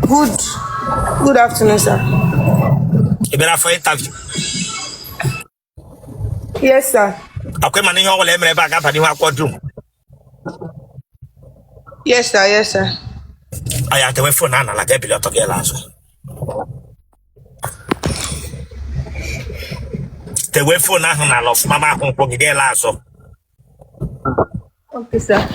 Good afternoon, sir. You better for interview. Yes, sir. Okay, man, you all let back up and you have quadroom. Yes, sir. Yes, sir. I have to wait for Nana like a pilot of your last. The way for Nana love Mama won't get last. Okay, sir.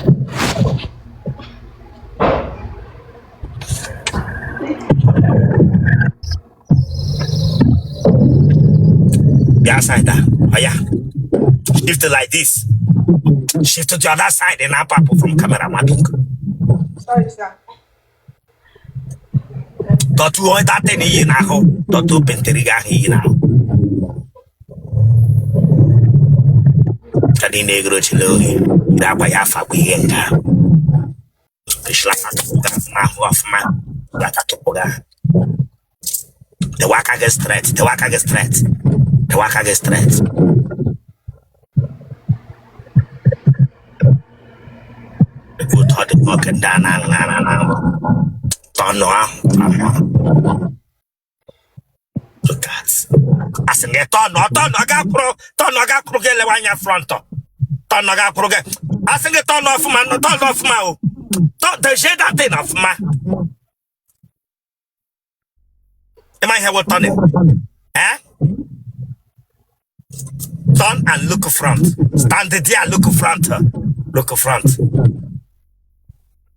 Yeah, side that. Oh, yeah. Shift it like this. Shift to the other side and up from camera mapping. Sorry, sir. Don't you want that any now? Don't open the riga here now. Tadi negro chilori. That way I fuck with him now. It's like a man. Like a topoga. The waka gets straight. The waka gets straight. The waka gets straight. The good hot the fucking down. Don't know. Look at. I said, turn no get le wanya front. Turn no ga pro get. I said, turn off man. Don't the shade that thing off man. Am I here what turning? Eh? Turn and look front. Stand there, look front. Look front.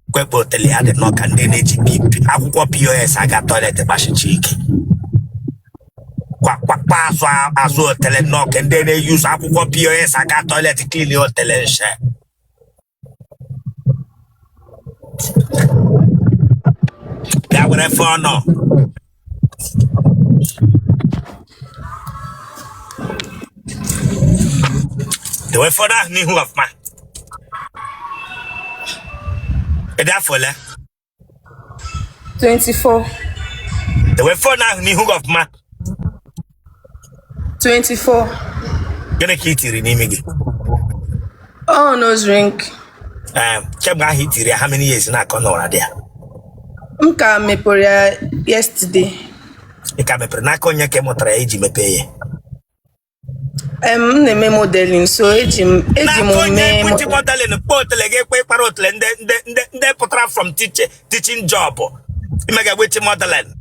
Kwepo tele ade no kan de neji pipi. Akwụkwọ POS aga toilet bashi chiki. Kwa aso Otele no kan de ne use akwụkwọ POS aga toilet clean Otele nche. Ya were for no. The way for that, ni who of man. And therefore, 24. the way for now, ni who of man. 24. Gonna hit you in image. Oh, nose ring. Chemga hit you. How many years na kono there? Mka meporia yesterday. Ika me na konya kemotra eji mepeye. Na-eme modeling, so eji m mee modeling Otele ge kwe para Otele nde putra from teaching job. Imega which modeling.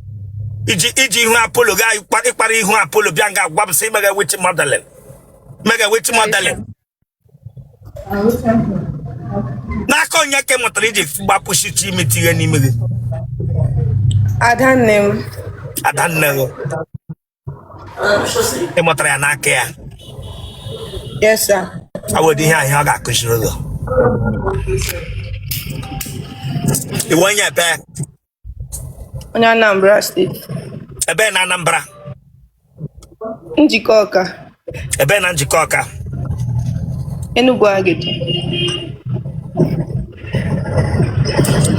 Iji hu Apollo ga ikpari ihu Apollo bianga gwam say imega which modeling. Mega which modeling. Na konya kemotra eji gbapushi chi metiye ni mege. Adannem. Emotra ya na ke. Yes, sir. I would hear how got Kushiro. You want your back? On Anambra State. A ben Anambra. Njikoka. A ben Anjikoka. Enugu Agidi.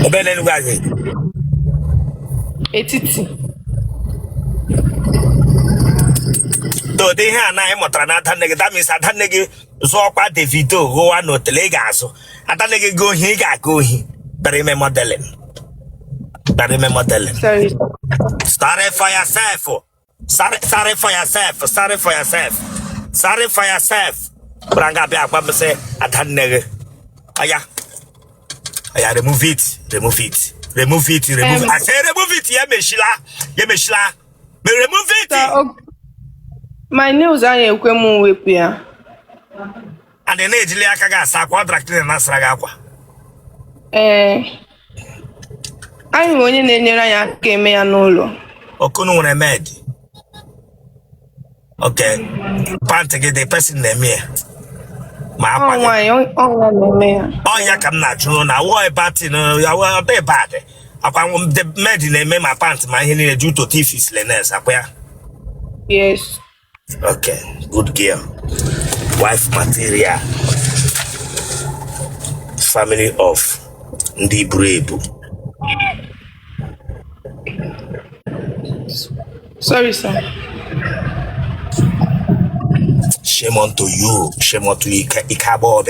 A ben Enugu Agidi. Etiti. So they have na emotra na tanege. That means atanege so kwa Davido go one Otele gaso. Atanege go he ga go he. But me modeling. Sorry. Sorry for yourself. Sorry for yourself. Branga be akwa me say atanege. Aya, remove it. I say remove it. Ye meshila. Me remove it. My news are ekwemu wepu ya. And the ejili aka ga asa contract na asra akwa. Anyị onye na-enyere anyị aka eme ya n'ụlọ. Okunu nwere med. Okay. Pant get the person name here. Ma akwa. Ọnwa na-eme ya. Onya kam na jụrụ na wo ebati no ya wo be bad. Akwa the med na-eme ma pant ma ihe niile due to tifis lenes akwa ya. Yes. Okay, good girl. Wife material. Family of Ndi Brave. Sorry, sir. Shame unto you. Ikabo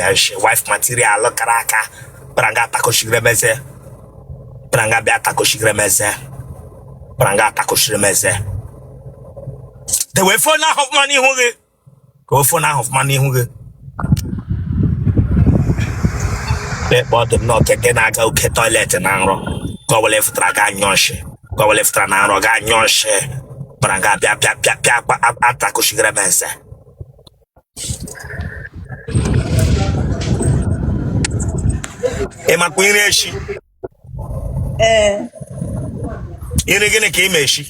wife material karaka. Pranga tako shigremeze. Brangata Kushrimeze. The way for now of money hungry. Go for now of money hungry. Let bottom not again. I go get toilet and arrow. Go left dragon yonshe. Go left an arrow gan yonshe. Branga Atakushigramese. Emma Queen. You're gonna came a she.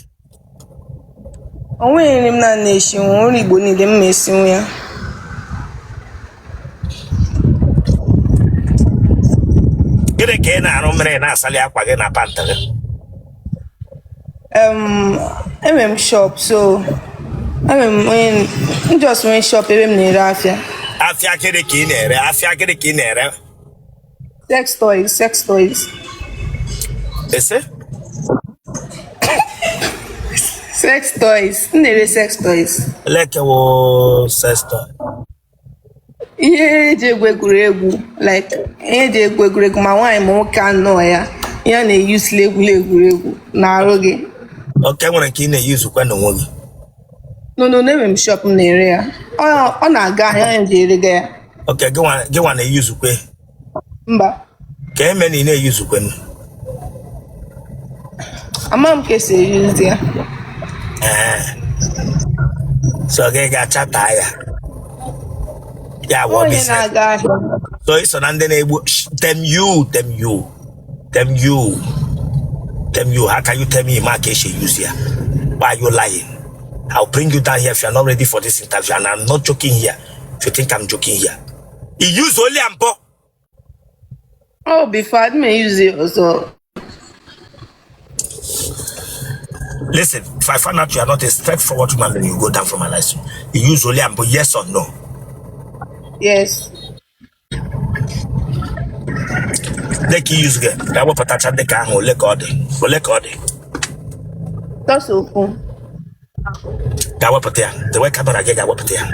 Oh, I'm not nation, only bunny them missing ya. Get again, I don't mean I sell up again a panther. MM shop, so when just when shop even near Afia. Afia get a kinere, Afia get a kinere. Sex toys. Is it? Sex toys. Never sex toys. Like a sister. Yeah, they go like they go my wife more can know ya. Yeah, they use legu naroge. Okay, when I can use when the woman. No, never shop in the area. Oh, on a guy and the Okay, go on a use way. Mba. Came many in a use when. A mom case use there. So they got chataya. Yeah, what is it? So it's an under them you. How can you tell me my case you use here? Why are you lying? I'll bring you down here if you're not ready for this interview, and I'm not joking here. If you think I'm joking here, he used only ampo. Oh, before I may use it also. Listen, if I find out you are not a straightforward woman, then you go down from my license. You use only ampo, yes or no? Yes. Like you use again. That will put the car on record. That's so cool. That will put there. The way camera get that will put there.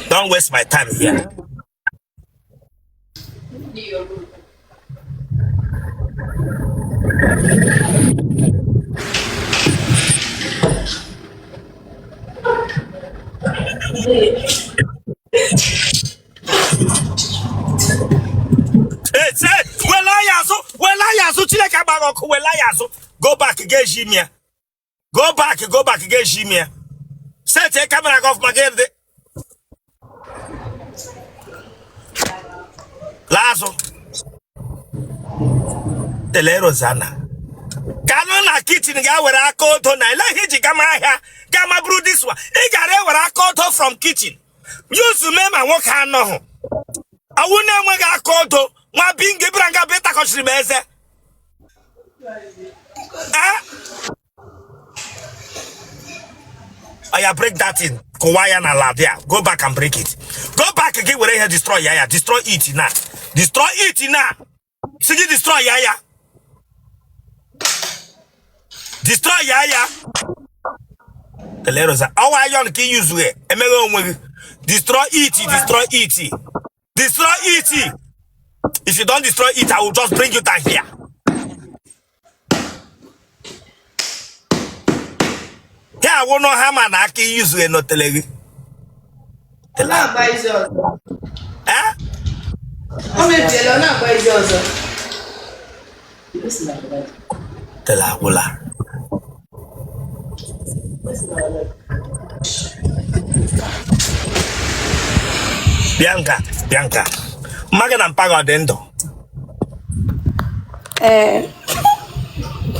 Don't waste my time here. Go back again, Jimia. Go back again, Jimia. Set a camera off my girl. Lazo. Telero Zana. Canona kitchen guy where I called to Naila Gamma brew this one. He got where I called from kitchen. Use to me, I walk hand no. I wouldn't know I called to my being Gibranga Beta Coshrimese. I break that in Kawaiian and Ladia. Go back and break it. Go back again where I destroy Yaya. Destroy it now. Destroy it now. See, destroy Yaya. Destroy Yaya. The letters are how I want to use it. Destroy it. Destroy it. If you don't destroy it, I will just bring you down here. Yeah, I won't know how man I can use it. Not telling you. Telagula. Bianca. Magan and Pago Dendo.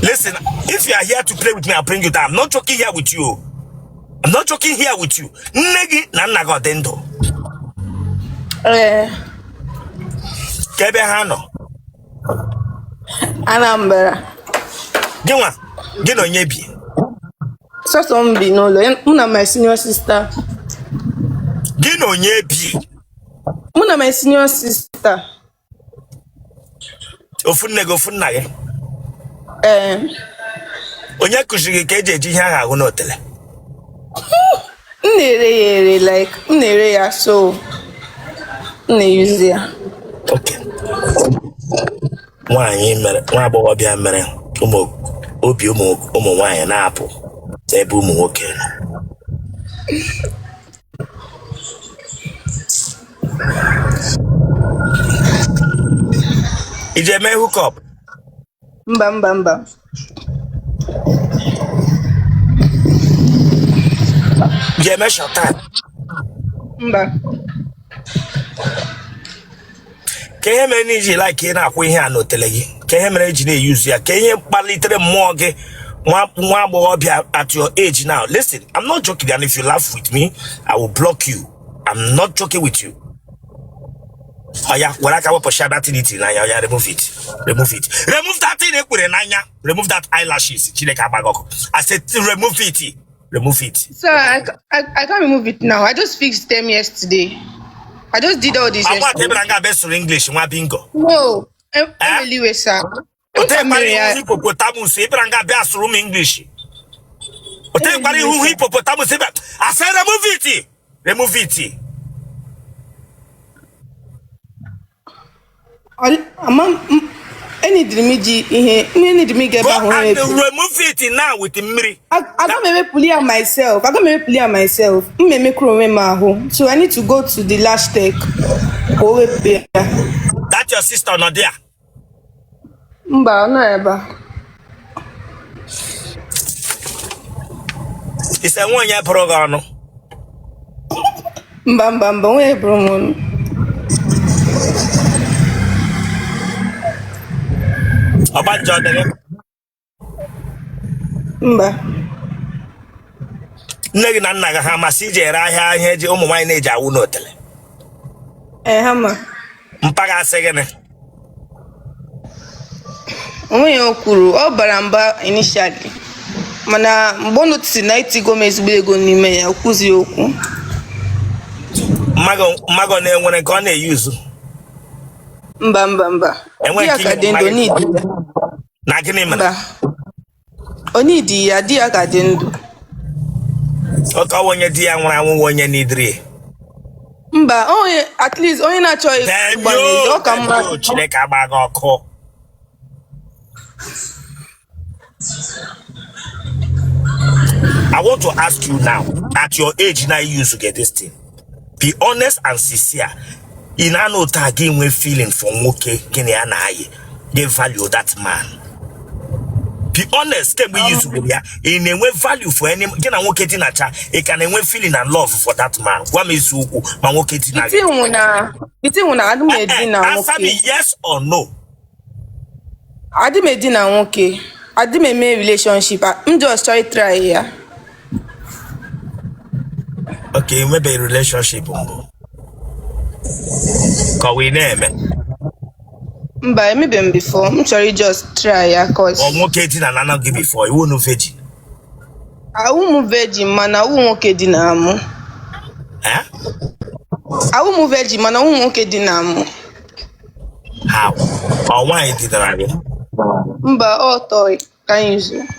Listen, if you are here to play with me, I'll bring you down. I'm not joking here with you. Negi Nanago Dendo. Kebehano. Anambra. Get on Yebi. So some be no Una my senior sister. Get on Yebi. Una my senior sister. Ofunnaye. Onye kushige keje ji ha ha no tele. Nere like nere ya so. Ne use ya. Okay. Nwaanyị mere nwa agbọghọ bịa mere obi ụmụ nwaanyị na-apụ ebe ụmụ nwoke nọ. Ije eme hookup? Mba. Ije eme short time? Mba. Ka ihe mere n'iji like ị na-akwụ ihe a n'otele gị? Ka ihe mere eji na-eyuzu ya? Ka ihe kpalitere mmụọ gị nwa agbọghọbịa at your age now? Listen, I'm not joking, and if you laugh with me, I will block you. I'm not joking with you. Oh yeah, when I can push that thing in Nanya, yeah, remove it. Remove that thing in Nanya. Remove that eyelashes. I said remove it. Remove it. Sir, I can't remove it now. I just fixed them yesterday. I just did all this. I want to best English. My bingo. No, Emily, sir. Hippopotamus. Best room English. Hippopotamus. I said remove it. Remove it. Any dreamy get back remove it now with the mirror. I don't maybe pull myself. So I need to go to the last take. That's your sister not there. Mba, no ever. It's a 1 year program. Mba, we promo. About Jordan. Mba. Nne na nna ha masị jere ahịa ihe eji ụmụ nwaanyị na-eji awụ n'otele. Hama. Mpaga asị gịnị? Onwe ya kwuru ọ bara mba initially. Mana mgbe ọ notisi na itigo m ezigbo ego n'ime ya kwuzi okwu. Mmago na-enwere nke ọ na-eyuzu. Mba. Di ya ka dị ndụ n'idi. Na gịnị mere? Onidi ya di ya ka dị ndụ. Oke onye di ya nwụrụ anwụ onye n'idiri. Mba, at least onye na-achọ ịgbanye ọ ka mma. Chineke agbaghị ọkụ. I want to ask you now, at your age now you used to get this thing. Be honest and sincere. In an old again we feeling for okay, they value that man. Be honest, can we use to be in a way value for any can I walk it in a chat, it can we feeling and love for that man. What means you walk it in answer me yes or no. I did make dinner okay. I did make relationship. I'm just trying to try here. Okay, maybe a relationship. Cause we name it. But maybe before. I'm sorry, just try ya. Cause I'm okay dinner and I'm give before. You won't know virgin. I won't move virgin, man. I won't okay dinner. Huh? I won't move virgin, man. I won't okay dinner. How? Or why did I? But oh toy, can you use it?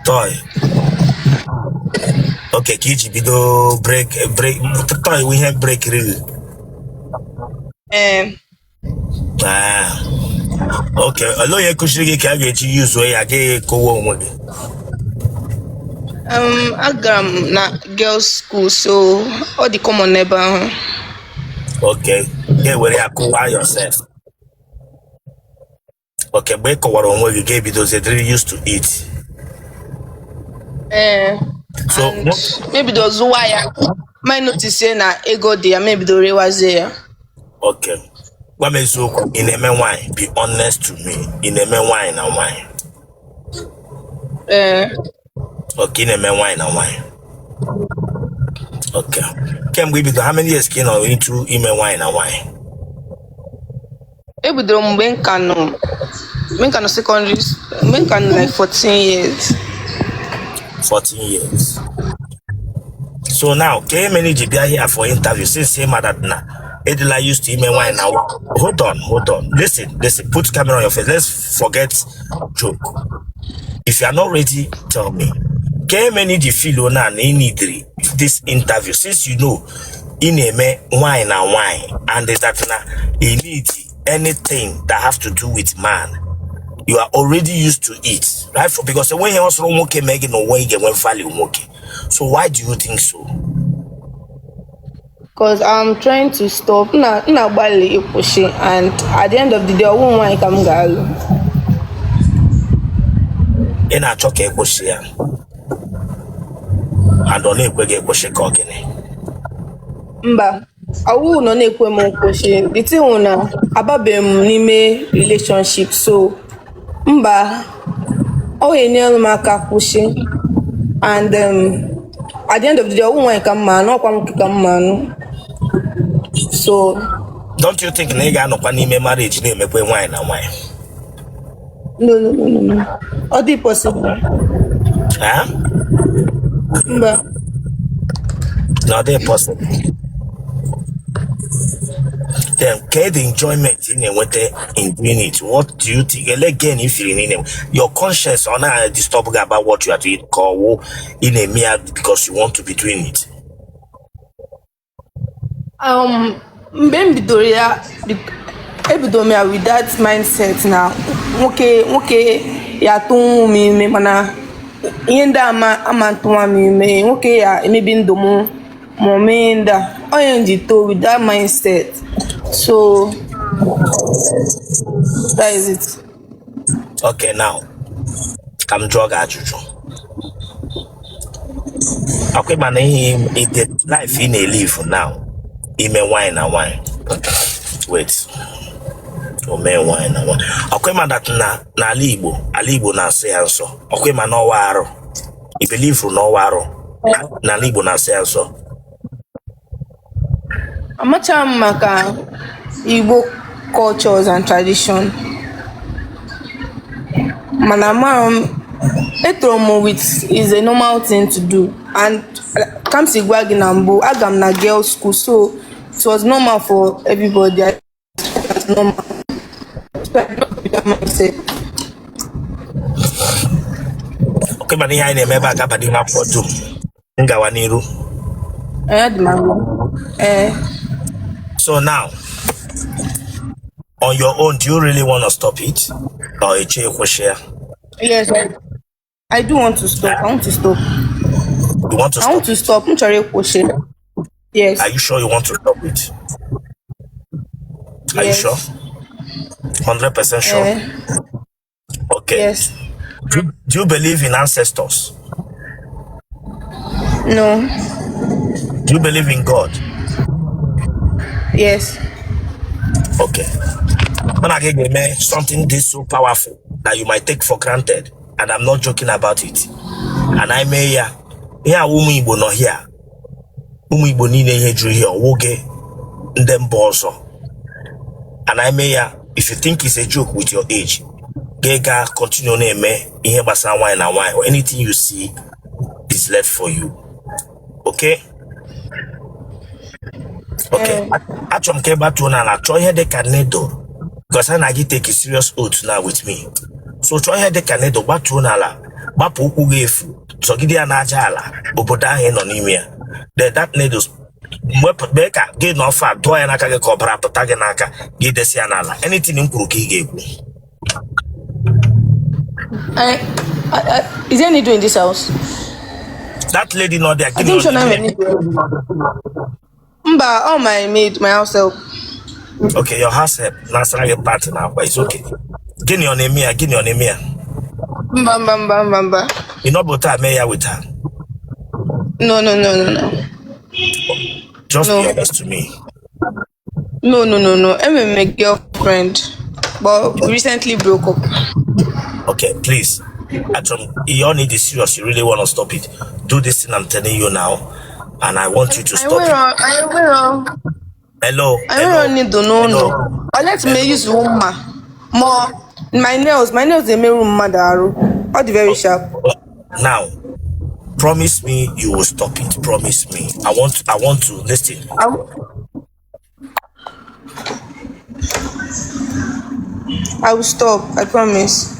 Toy. Okay, Kichi bido break toy we have break really. Okay, although you could can get you use way I get go on. I na girls school, so all the common neighbor. Okay, get where you go yourself. Okay, break over on where you gave it those they used to eat. So maybe those why might notice saying that ego there, maybe the real was there. Okay. What makes you in a man wine? Be honest to me. In a man wine and wine. Okay, in a man wine and wine. Okay. Can we be how many years can or into in a wine and wine? Maybe the men can secondary men can like 14 years. 14 years. So now, can many GBI here for interview since same that now? Edela used to email wine now. Hold on. Listen. Put camera on your face. Let's forget joke. If you are not ready, tell me. Can many the feel na need this interview since you know in a wine and there's that now he needs anything that have to do with man, you are already used to it, right? Because when you also okay, making no way get when value okay. So why do you think so? Because I'm trying to stop. Na bali pushing, and at the end of the day, I won't want to come galu. In a choke pushing, and only get pushing cockney. Mba, awu no na-ekwe m pushing. The thing una ababe m n'ime relationship, so mba, ọ ga-enyere m aka pushing, and at the end of the day, I won't want to come man. No, come man. So, don't you think nigga no panime marriage name ekwe wine and wine? No. All the possible. Huh? But Not they possible. Then get the enjoyment in what they in doing it. What do you think? Again, if you're in your conscience on a disturb about what you are doing, call in a mere because you want to be doing it. mgbe m bidoro ya ebido m ya with that mindset na nwoke ya tụnwu m ime, mana ihe ndị ama ntụnwa m ime, nwoke ya emebi ndụ m ma o mee ndị a, onye ji too with that mindset. So that is it. Okay, now come drug ajụjụ. Okay, man, the life in a live now. Ime wine and wine. Wait. Ome wine and wine. Okay, man, that na Alibo na say answer. Okay, man, no waro. I believe no waro. Na Alibo na say answer. Amacha maka Igbo cultures and tradition. Manama etomo with is a normal thing to do, and comes igwagi na mbu agam na girls school, so it was normal for everybody. It's normal. So I don't do that myself. Okay, man, here I never got badi na photo. Ngawa niru. So now, on your own, do you really want to stop it, or a share? Yes, I do want to stop. I want to stop. You want to stop? I want to stop. Yes. Are you sure you want to stop it? Are you sure? 100% sure? Okay. Yes. Do you believe in ancestors? No. Do you believe in God? Yes. Okay. When I get something this so powerful that you might take for granted, and I'm not joking about it. And I may here umu Igbo no here. Umu Igbo ni ne drew here woge them also. And I may if you think it's a joke with your age, Gega continue name in basa wine and wine, or anything you see is left for you. Okay? Okay. Actually, came back to na try here the canedo. Because I take a serious oath now with me. So try here the canedo back to nala. Bapu ugefu. So gidi anajala. Oboda he no nimia. That needles. Beka get no fat. Do I naka get cobra pataganaka. Get the sianala. Anything in Kuruki gave me. Is there any door in this house? That lady not there. I think she's not any door. Mba, all my maid, my house help. Okay, your house help. Now your party now, but it's okay. Give me your name here. Give me your name here. Mba. You know about her, may with her? No. Just be honest to me. No. I'm my girlfriend, but we recently broke up. Okay, please. You all need this serious. You really want to stop it. Do this thing I'm telling you now, and I want you to stop it. I will. Hello. I don't need to know. Let me use woman. More. My nails, they make room mother. All the very sharp. Now, promise me you will stop it. Promise me. I want to listen. I will stop. I promise.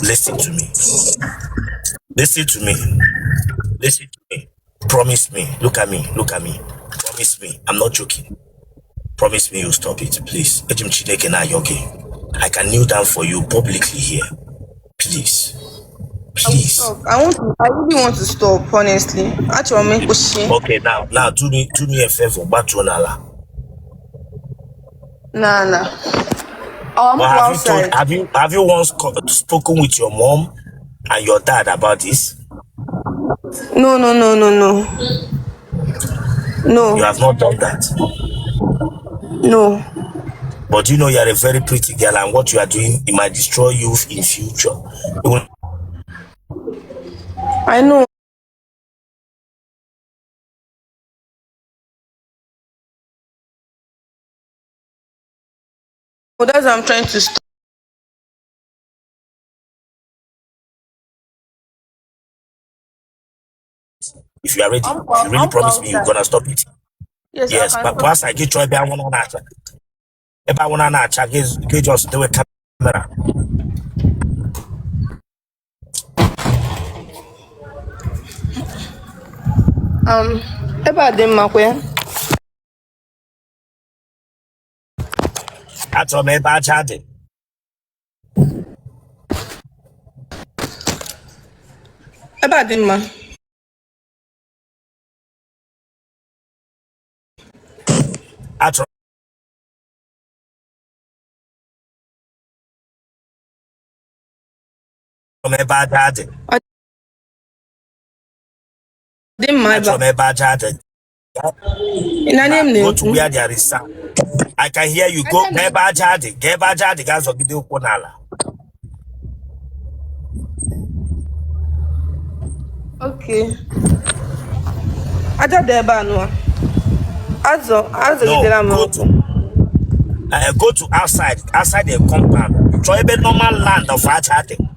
Listen to me. Listen to me. Listen to me. Promise me. Look at me. Promise promise me. I'm not joking. Promise me you'll stop it, please. Okay. I can kneel down for you publicly here. Please. Please. I really want to stop, honestly. Actually, okay, now do me a favor, Batronala. Nah. Have you once spoken with your mom and your dad about this? No. You have not done that. No. But you know you're a very pretty girl, and what you are doing, it might destroy you in future. I know. But that's what I'm trying to stop. If you are ready, if you really promise me you're gonna stop it. Yes, but perhaps I get try by one on that. If I wanna not check, just do a camera. About them, Makwe. That's all my bad chatting. About them, ma. That's all my bad chatting. That's all my bad chatting. Go to where there is sound. I can hear you. Go get bad chatting. Guys will be doing Konala. Okay. Aja deba no. Go to outside the compound. Try a normal land of our chatting.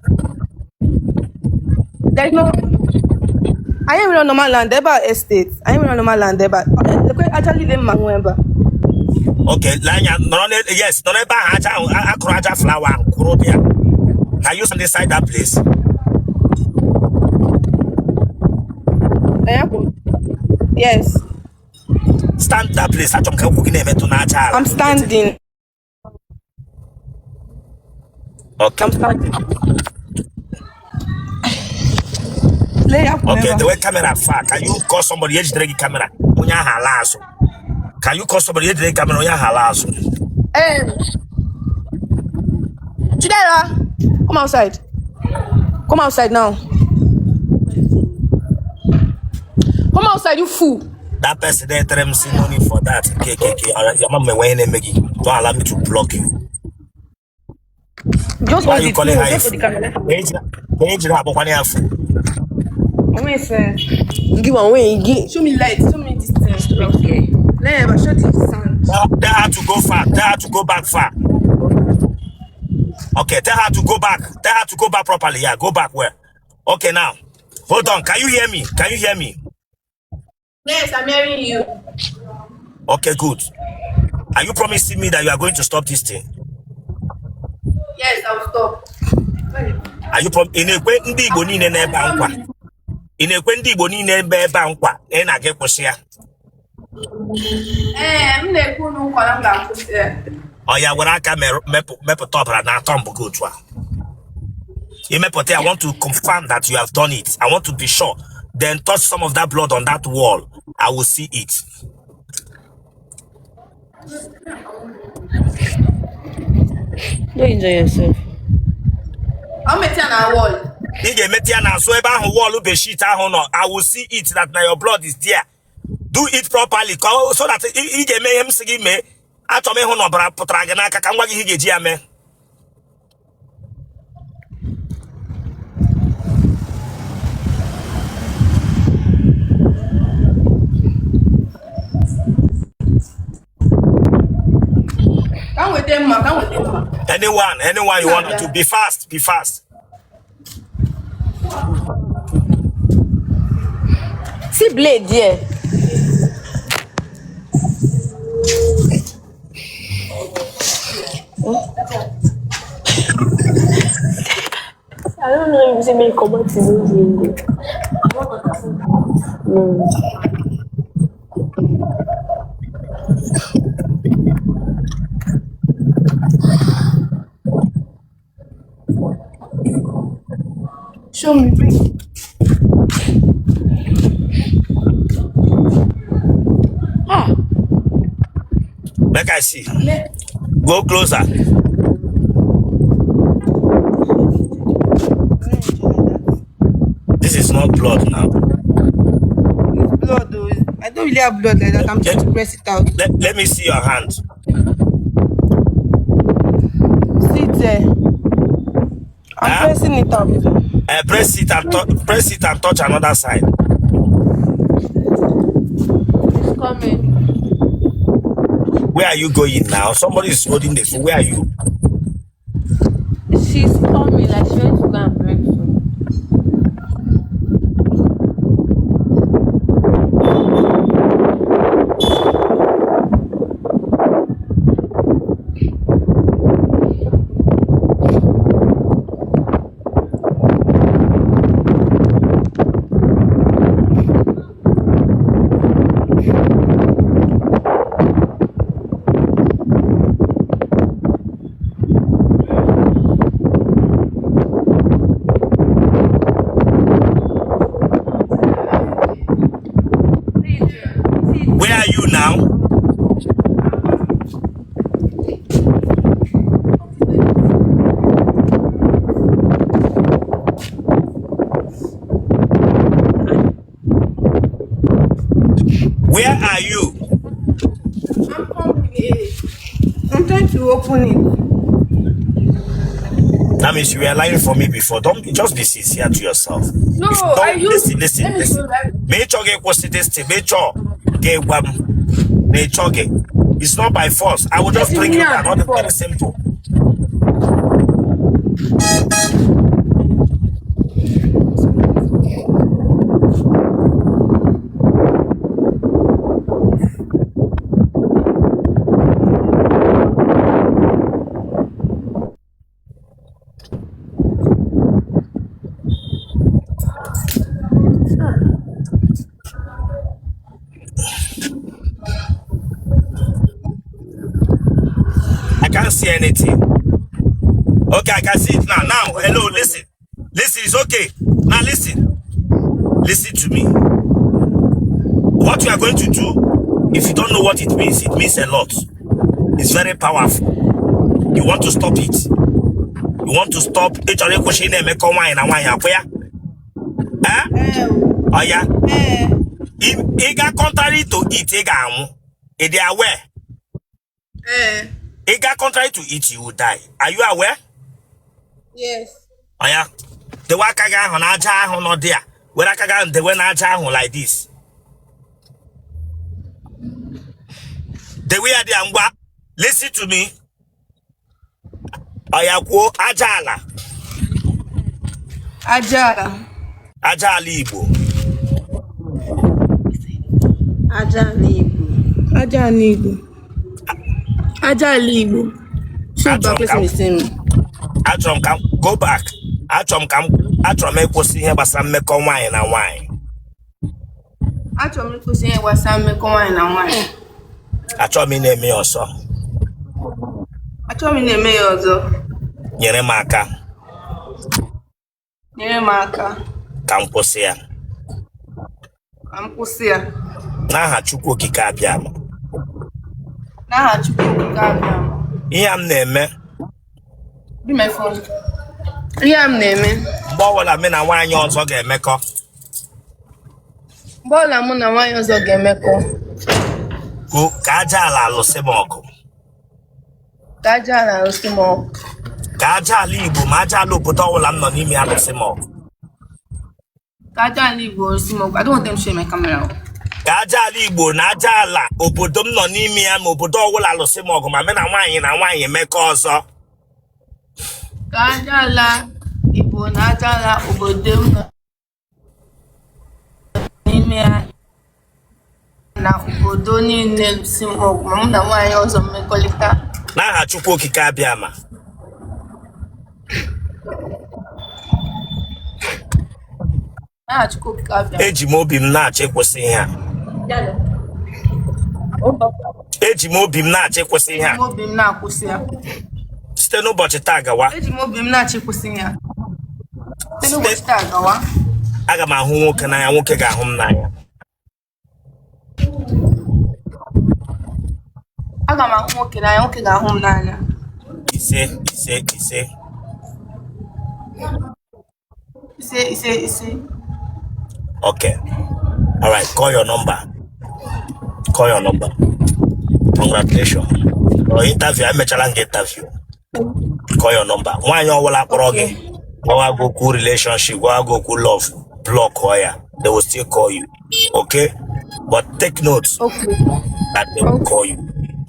There's no. I am on normal land deba estate. I am on normal land deba. Actually, them Magwemba. Okay, yes, no neba Aja flower and Kurobia. Can you stand inside that place? Yes. Stand that place. I'm standing. Okay. I'm standing. Okay, the way camera far. Can you call somebody else to camera? Can you call somebody else to camera? Chidera, come outside. Come outside now. Come outside, you fool. That person there tell me money for that. Your mama when don't allow me to block you. Just why you calling her? Just for the camera. Give one way. Show me light. Show me distance. Okay. Let show the sun. Tell her to go far. Tell her to go back far. Okay, tell her to go back. Tell her to go back properly. Yeah, go back where? Okay, now. Hold on. Can you hear me? Yes, I'm hearing you. Okay, good. Are you promising me that you are going to stop this thing? Yes, I'll stop. Are you in a way ndi Igbo niile na-ebe nkwa? In a way ndi Igbo niile na-ebe nkwa, na-aga kwụsị ya. M na-ekwu n'ụkwa na m ga-akwụsị ya. Oya were aka mepụta ọbara na atọ mbụ gị otu a. I want to confirm that you have done it. I want to be sure. Then touch some of that blood on that wall. I will see it. You enjoy yourself. I'll meet you on a wall. I will see it that your blood is there. Do it properly so that he can make him see me. I told me no putragana kakangwa hige me. Come with them, ma. Anyone you want to be fast. See blade here. I don't know if you may come back to this. No. Show me. Make I see. Go closer. This is not blood now. It's blood though. I don't really have blood like that. I'm trying to press it out. Let me see your hand. See it there. I'm pressing it out. Press it and touch another side. It's coming. Where are you going now? Somebody is holding the phone. Where are you? She's coming, like she went to go and break food. Where are you now? Where are you? I'm coming. I'm trying to open it. That means you were lying for me before. Don't just be sincere to yourself. No, I use. Listen. Make sure get was this thing. Make sure get one. Make sure get. It's not by force. I will just bring you down. Not very simple. I can't see anything. Okay, I can see it now. Now, hello, listen. Listen, it's okay. Now listen. Listen to me. What you are going to do, if you don't know what it means a lot. It's very powerful. You want to stop it. You want to stop. Oh yeah. It got contrary to it. It they aware. It got contrary to it, you will die. Are you aware? Yes. Oh yeah. The wakaga on aja on not there. Where I can the when aja on like this. The way I am what? Listen to me. Oh yeah, go ajala. Ajala. Ajala Igbo. Ajala Igbo. Ajala Igbo. Ajala Igbo. So back listen the same. Atrom come go back. Atrom come. Atrom ekwusi ihe gbasara mmekọ nwanyị na nwanyị. Atrom ekwusi ihe gbasara mmekọ nwanyị na nwanyị. Atrom na-eme ọsọ. Atrom na-eme ya ọzọ. Nyere m aka. Nyere m aka. Ka m kwụsị ya. Ka m kwụsị ya. N'aha Chukwu okike abịa m. N'aha Chukwu okike abịa m. Ihe m na-eme. Be my phone. Ihe m na-eme. Mgbe ọbụla mụ na nwaanyị ọzọ ga-emekọ. Mgbe ọbụla mụ na nwaanyị ọzọ ga-emekọ. Ka aja ala alụsị m ọgụ. Ka aja ala alụsị m ọgụ. Ka aja ala Igbo ma aja ala obodo ọbụla m nọ n'ime alụsị m ọgụ. Ka aja ala Igbo alụsị m ọgụ. I don't want them to share my camera. Ka aja ala Igbo na aja ala obodo m nọ n'ime ya ma obodo ọbụla alụsị m ọgụ ma mụ na nwaanyị emekọ ọzọ. Ka aja ala Igbo na aja ala obodo m nọ n'ime ya na obodo niile alụsị m ọgụ ma mụ na nwaanyị ọzọ mmekọrịta. N'aha Chukwu okike abịa ma. N'aha Chukwu okike abịa. Eji m obi m na-achọ ịkwụsị ihe a. Eji m obi m na-achọ ịkwụsị ihe a. Eji m obi m na-akwụsị ya. Site n'ụbọchị taa gawa. Eji m obi m na-achọ ịkwụsị ya. aga m ahụ nwoke n'anya, nwoke ga-ahụ m n'anya. Aga m ahụ nwoke n'anya, nwoke ga-ahụ m n'anya. Ise. Okay. All right. Call your number. Congratulations. Your interview. I met you interview. Call your number. Why you all up okay. Go cool relationship. Go cool love. Block Hoya. They will still call you. Okay. But take notes. Okay. That they will call you.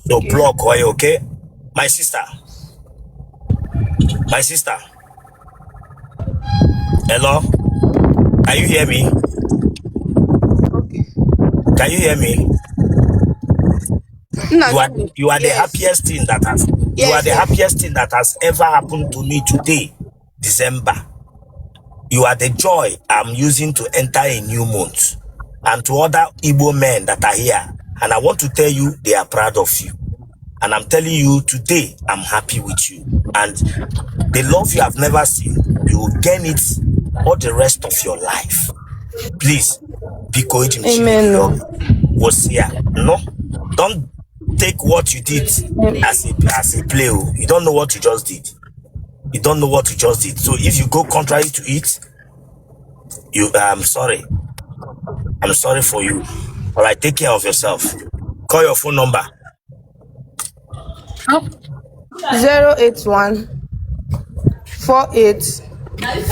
So okay. Block Hoya. Okay. My sister. Hello. Can you hear me? Okay. Can you hear me? You are the happiest thing that has happiest thing that has ever happened to me today, December. You are the joy I'm using to enter a new month. And to other Igbo men that are here, and I want to tell you they are proud of you. And I'm telling you today, I'm happy with you. And the love you have never seen, you will gain it all the rest of your life. Please, be courageous. Amen. Was here. No, don't take what you did as a play. You don't know what you just did. So if you go contrary to it, I'm sorry. I'm sorry for you. All right, take care of yourself. Call your phone number. 081 48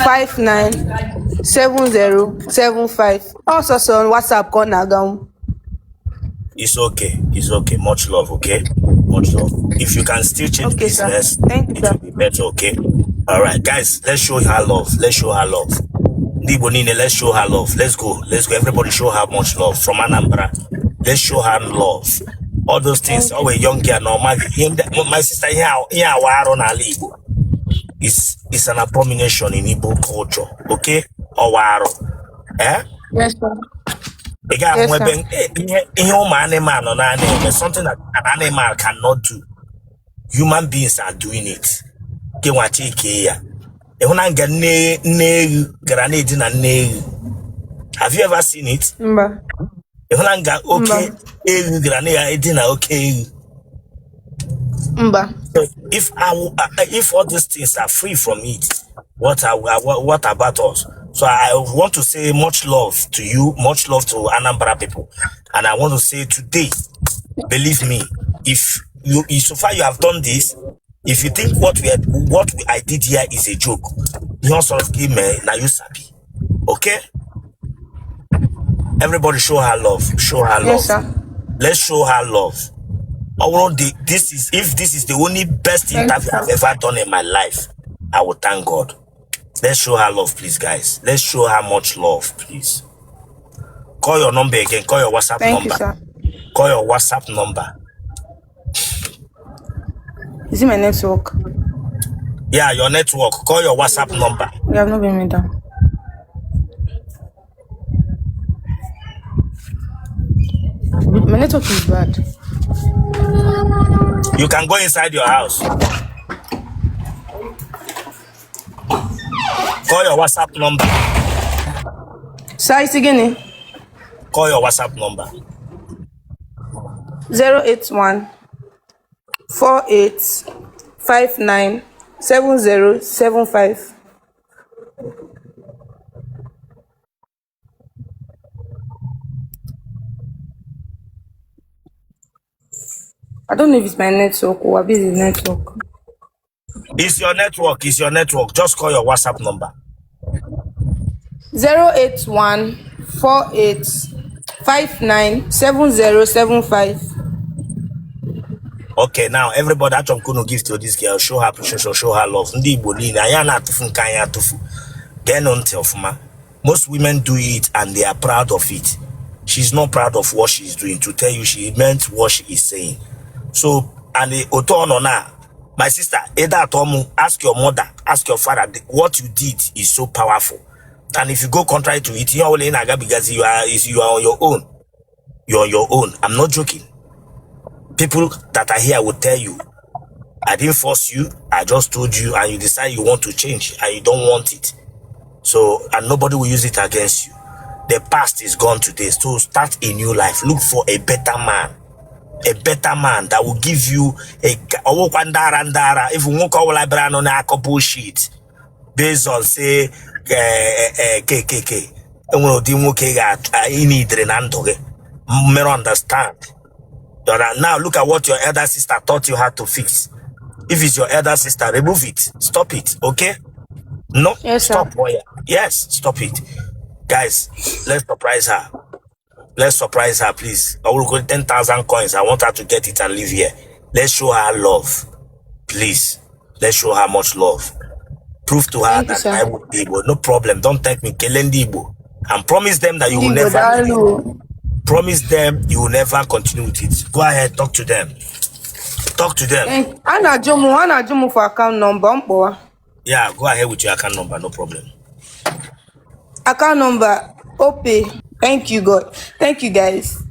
59 7075. Also on WhatsApp, call Naghu. It's okay. Much love, okay? Much love. If you can still change business, it will be better, okay? All right, guys, let's show her love. Let's show her love. Let's go. Everybody show her much love from Anambra. Let's show her love. All those things, a young girl, normal. My sister here, it's an abomination in Igbo culture, okay? Owaro. Eh? Yes, sir. Something that an animal cannot do. Human beings are doing it. Have you ever seen it? If all these things are free from it, what about us? So I want to say much love to you, much love to Anambra people, and I want to say today, believe me, if so far you have done this, if you think what I did here is a joke, you also give me now you sabi, okay? Everybody show her love. Yes, sir. Let's show her love. If this is the only best interview I've ever done in my life, I will thank God. Let's show her love, please, guys. Let's show her much love, please. Call your number again. Call your WhatsApp number. Thank you, sir. Call your WhatsApp number. Is it my network? Yeah, your network. Call your WhatsApp number. You have not been made down. My network is bad. You can go inside your house. Call your WhatsApp number. Size again. Call your WhatsApp number. 081 48 59 7075. I don't know if it's my network or a busy network. It's your network. Just call your WhatsApp number. 081 48 59 7075. Okay, now everybody that I'm going to give to this girl, show her appreciation, show her love. Most women do it and they are proud of it. She's not proud of what she's doing. To tell you, she meant what she is saying. So, and the Otonona, my sister, ask your mother, ask your father, what you did is so powerful. And if you go contrary to it, you're only because you are on your own. You're on your own. I'm not joking. People that are here will tell you, I didn't force you, I just told you, and you decide you want to change and you don't want it. So, and nobody will use it against you. The past is gone today. So start a new life. Look for a better man. A better man that will give you a if you won't call library on a bullshit based on say KKK. Understand. Now look at what your elder sister taught you how to fix. If it's your elder sister, remove it. Stop it. Okay? No? Yes, stop. sir. Yes, stop it. Guys, let's surprise her. Let's surprise her, please. I will go 10,000 coins. I want her to get it and leave here. Let's show her love. Please. Let's show her much love. Prove to her that I will be able. No problem. Don't thank me. Kelendi. And promise them that you will never. Promise them you will never continue with it. Go ahead, talk to them. Talk to them. Ana Jomo for account number. Yeah, go ahead with your account number, no problem. Account number, OP. Thank you, God. Thank you, guys.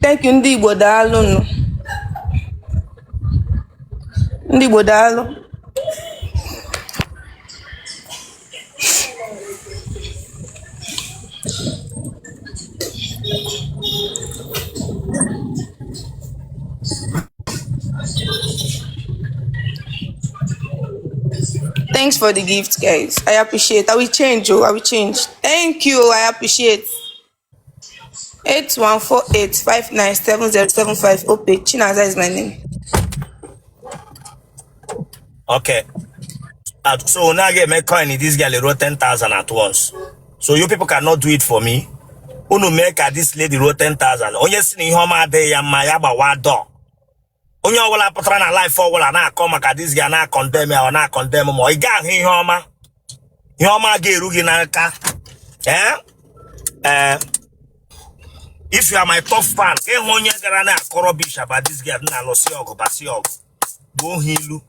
Thank you, Ndi Igbo daalụ. Ndi Igbo daalụ. Thanks for the gift, guys. I appreciate. I will change. I will change. Thank you. I appreciate. 8148597075. Okay, Chinaza is my name. Okay. So now I get my coin. This girl wrote 10,000 at once. So you people cannot do it for me. Unu make this lady wrote 10,000. Onye sini homa de ya mayaba wado. Onye wala patra na life for wala na come maka this girl na condemn or na condemn mo. Iga hi homa. Homa ge rugi na ka. If you are my top fan, honye gara na rubbish about this girl na lo siogo basiogo. Go hilu.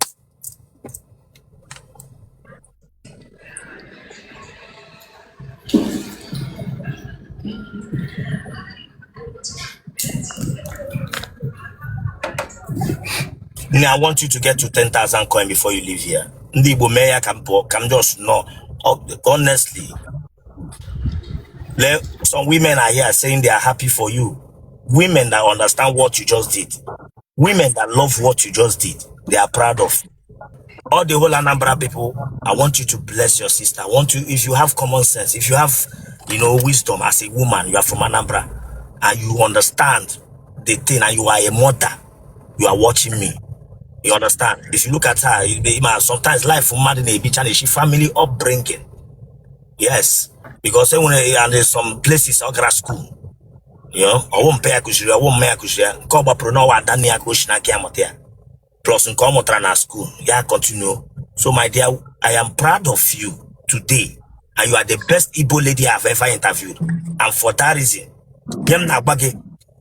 Now I want you to get to 10,000 coin before you leave here. Ndi Igbo meya can just know. Honestly, some women are here saying they are happy for you. Women that understand what you just did. Women that love what you just did. They are proud of you. All the whole Anambra people, I want you to bless your sister. I want you, if you have common sense, if you have, wisdom as a woman, you are from Anambra, and you understand the thing, and you are a mother, you are watching me. You understand? If you look at her, sometimes life for mad in a beach and she family upbringing. Yes. Because and there's some places I go school. I won't pay a cushion, I won't make a cushion. Koba prono wa dani a cushion kiamotea. Plus in na school. Yeah, continue. So my dear, I am proud of you today. And you are the best Igbo lady I've ever interviewed. And for that reason,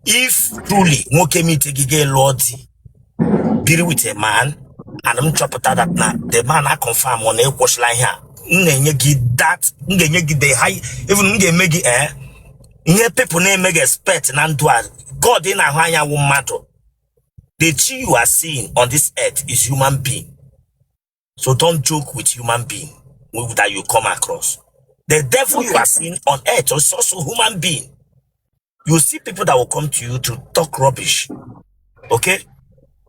if truly Mokemi Tegige Lordi be with a man, and I'm chop that now, the man I confirm on a wash line here. That the high, even make it here people name make expect and do God in a higher woman. The chi you are seeing on this earth is human being. So don't joke with human being that you come across. The devil you are seeing on earth is also human being. You see people that will come to you to talk rubbish. Okay?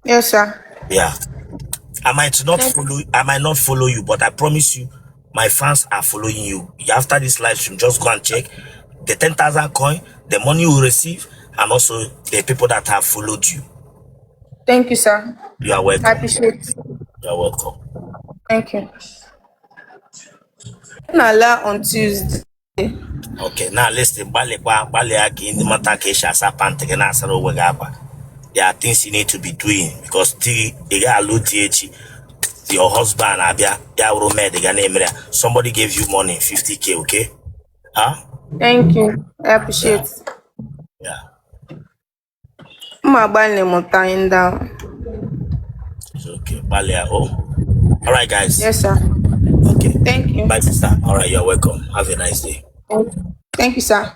Yes, sir. Yeah. I might not follow you, but I promise you, my fans are following you. After this live stream, just go and check the 10,000 coin, the money you will receive, and also the people that have followed you. Thank you, sir. You are welcome. I appreciate it. You are welcome. Thank you. Nala on Tuesday. Okay, now listen. There are things you need to be doing because your husband, somebody gave you money, 50K, okay? Huh? Thank you. I appreciate it. Yeah. Tying down. It's okay. All right, guys. Yes, sir. Okay. Thank you. Bye, sister. All right, you're welcome. Have a nice day. Thank you, sir.